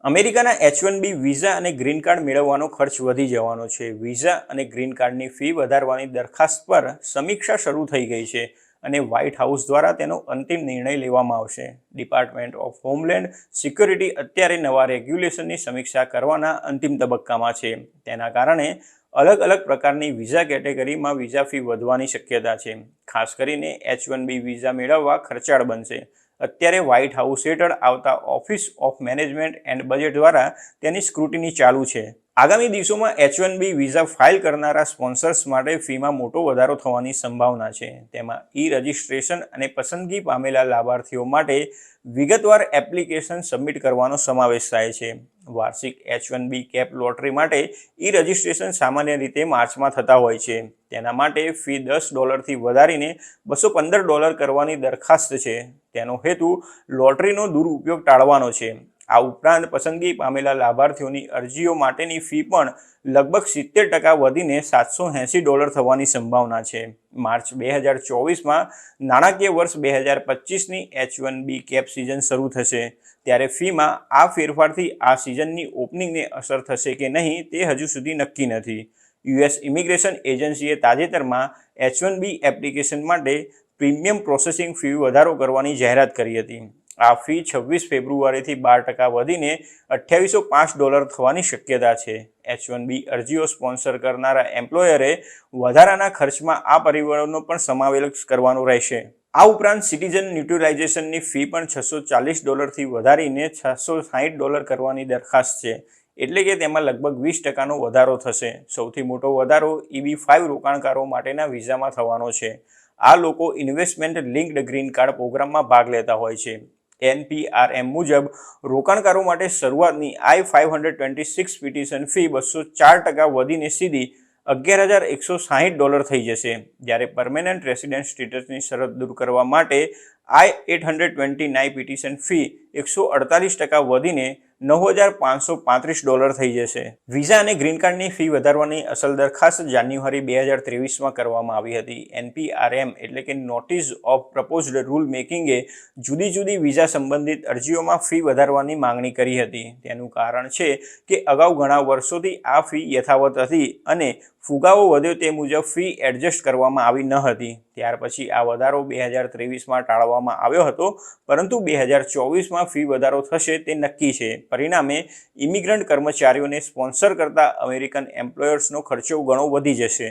અમેરિકાના H1B visa અને green card મેળવવાનો ખર્ચ વધી જવાનો છે। વિઝા અને ગ્રીન કાર્ડની ફી વધારવાની દરખાસ્ત પર સમીક્ષા શરૂ થઈ ગઈ છે અને વ્હાઇટ હાઉસ દ્વારા તેનો અંતિમ નિર્ણય લેવામાં આવશે। ડિપાર્ટમેન્ટ ઓફ હોમલેન્ડ સિક્યોરિટી અત્યારે નવા રેગ્યુલેશનની સમીક્ષા કરવાના અંતિમ તબક્કામાં છે। તેના કારણે અલગ અલગ પ્રકારની વિઝા કેટેગરીમાં વિઝા ફી વધવાની શક્યતા છે। ખાસ કરીને H1B વિઝા મેળવવા ખર્ચાળ બનશે। અત્યારે વ્હાઇટ હાઉસ હેઠળ આવતા office of management and budget દ્વારા તેની સ્ક્રુટિની ચાલુ છે। આગામી દિવસોમાં H1B વિઝા ફાઇલ કરનારા સ્પોન્સર્સ માટે ફીમાં મોટો વધારો થવાની સંભાવના છે। તેમાં રજિસ્ટ્રેશન અને પસંદગી પામેલા લાભાર્થીઓ માટે વિગતવાર એપ્લિકેશન સબમિટ કરવાનો સમાવેશ થાય છે। વાર્ષિક H1B કેપ લોટરી માટે રજિસ્ટ્રેશન સામાન્ય રીતે માર્ચમાં થતા હોય છે। તેના માટે ફી $10થી વધારીને $215 કરવાની દરખાસ્ત છે। તેનો હેતુ લોટરીનો દુરુપયોગ ટાળવાનો છે। આ ઉપરાંત પસંદગી પામેલા લાભાર્થીઓની અરજીઓ માટેની ફી પણ લગભગ 70% વધીને $780 થવાની સંભાવના છે। માર્ચ 2024માં નાણાકીય વર્ષ 2025ની H1B કેપ સિઝન શરૂ થશે। ત્યારે ફીમાં આ ફેરફારથી આ સિઝનની ઓપનિંગને અસર થશે કે નહીં તે હજુ સુધી નક્કી નથી। US ઇમિગ્રેશન એજન્સીએ તાજેતરમાં H1B એપ્લિકેશન માટે પ્રીમિયમ પ્રોસેસિંગ ફી વધારો કરવાની જાહેરાત કરી હતી। આ ફી 26 ફેબ્રુઆરીથી 12% વધીને $2805 થવાની શક્યતા છે। H1B અરજીઓ સ્પોન્સર કરનારા એમ્પ્લોયરે વધારાના ખર્ચમાં આ પરિબળોનો પણ સમાવેશ કરવાનો રહેશે। આ ઉપરાંત સિટીઝન ન્યુટ્રલાઇઝેશનની ફી પણ $640થી વધારીને $660 કરવાની દરખાસ્ત છે। એટલે કે તેમાં લગભગ 20%નો વધારો થશે। સૌથી મોટો વધારો EB-5 રોકાણકારો માટેના વિઝામાં થવાનો છે। આ લોકો ઇન્વેસ્ટમેન્ટ લિંક્ડ ગ્રીન કાર્ડ પ્રોગ્રામમાં ભાગ લેતા હોય છે। NPRM મુજબ રોકાણકારો માટે શરૂઆતની I-526 પિટિશન ફી 204% વધીને સીધી $11,160 થઈ જશે। જ્યારે પરમેનન્ટ રેસિડેન્ટ સ્ટેટસની શરત દૂર કરવા માટે I-829 પિટિશન ફી 148% વધીને $9,535 થઈ જશે। વિઝા અને ગ્રીન કાર્ડની ફી વધારવાની અસલ દરખાસ્ત જાન્યુઆરી 2023માં કરવામાં આવી હતી। NPRM એટલે કે નોટિસ ઓફ પ્રપોઝડ રૂલ મેકિંગે જુદી જુદી વિઝા સંબંધિત અરજીઓમાં ફી વધારવાની માંગણી કરી હતી। તેનું કારણ છે કે અગાઉ ઘણા વર્ષોથી આ ફી યથાવત હતી અને ફુગાવો વધ્યો તે મુજબ ફી એડજસ્ટ કરવામાં આવી ન હતી। ત્યાર પછી આ વધારો 2023માં ટાળવામાં આવ્યો હતો, પરંતુ 2024માં ફી વધારો થશે તે નક્કી છે। પરિણામે ઇમિગ્રન્ટ કર્મચારીઓને સ્પોન્સર કરતા અમેરિકન એમ્પ્લોયર્સનો ખર્ચો ઘણો વધી જશે।